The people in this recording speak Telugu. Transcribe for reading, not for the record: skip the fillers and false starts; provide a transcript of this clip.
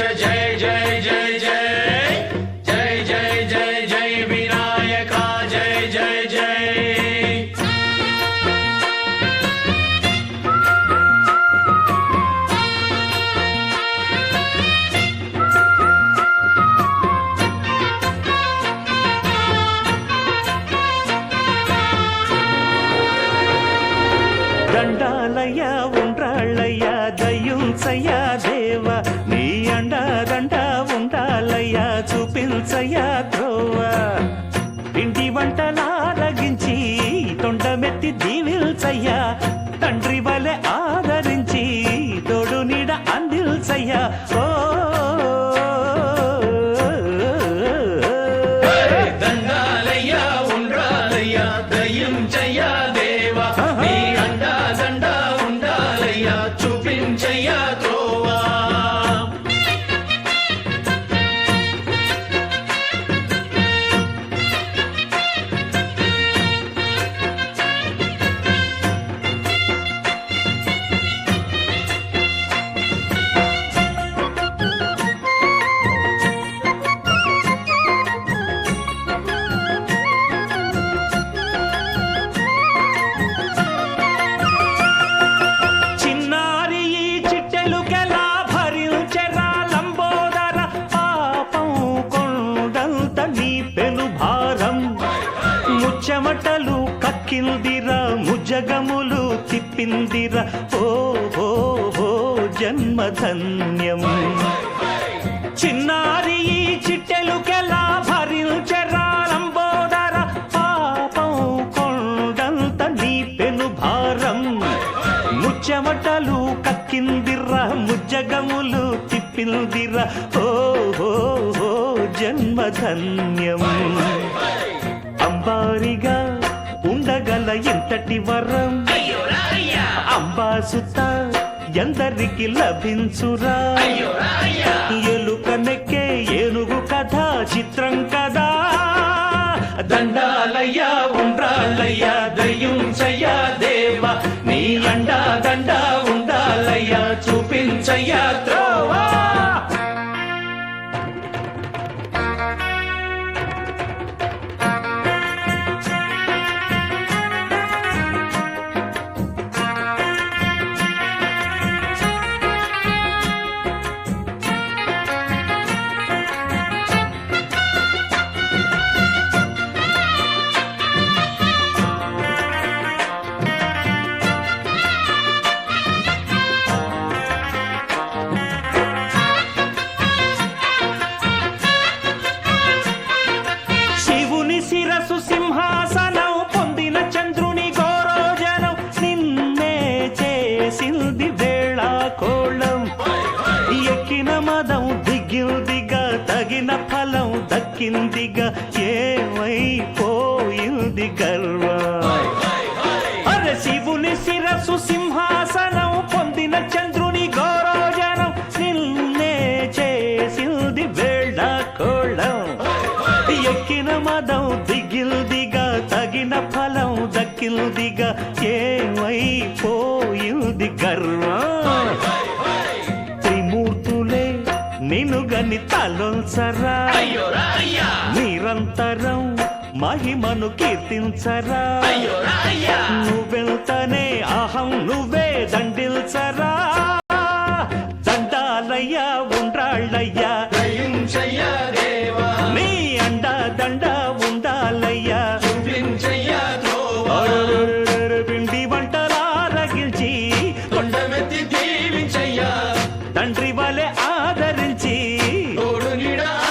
जय जय जय जय जय जय जय जय विनायका जय जय जय దండాలయ్య ఉండ్రాళ్ళయ్య దయ్యుంచయ్య దేవ నీ అండ దండ ఉండాలయ్య చూపించయ్య త్రోవ ఇంటి వంటలారగించి తొండమెత్తి దీవిల్చయ్య తండ్రి వలె ఆదరించి తోడు నీడ అందిల్చయ్య ఓ దండాలయ్య ఉండ్రాలయ్య దయ్యుంచయ్య దేవ నీ అండ దండ ఉండాలయ్య చూపించయ్య త్రోవా చిన్నారి ఈ చిట్టెలుకెలా భరించెరా లంబోదర పాపం కొండంత నీ పెను భారం ముచ్చమటలు కక్కిందిరా ముజగములు తిప్పిందిరా ఓ ఓ ఓ జన్మధన్యం చిన్నారి ఈ చిట్టెలుకెలా భరించెరా లంబోదర పాపం కొండంత నీ పెను భారం ముచ్చమటలు కక్కిందిరా ముజ్జగములు తిప్పిందిరా ఓ ఓ ఓ జన్మధన్యం అంబారిగా ఉండగల ఎంతటి వరం అంబాసుత ఎందరికి లభించురా ఎలుక నెక్కే ఏనుగు కథ చిత్రం కదా దండాలయ్య ఉండ్రాళ్ళయ్య దయ్యుంచయ్య దేవ నీ అండ దండ ఉండాలయ్య చూపించయ్య త్రోవా శివుని శిరసు సింహాసనం పొందిన చంద్రుని గౌరోజనం నిన్నే చేసింది వేళ కోళం ఎక్కిన మదం దిగిందిగా తగిన ఫలం దక్కిందిగా ఏమైపోయింది గర్వం అరే శివుని శిరసు సింహాసనం పొందిన చంద్రుని గౌరోజనం నిన్నే చేసింది వేళ కోళం ఎక్కిన మదం దిగిల్దిగా తగిన ఫలం దక్కిల్దిగా ఏమైపోయింది గర్వం త్రిమూర్తులే నిన్నుగని తలొంచరా నిరంతరం మహిమను కీర్తించరా నువ్వెంతనే అహం నువ్వే దండిల్చరా దండాలయ్య ఉండ్రాళ్ళయ్య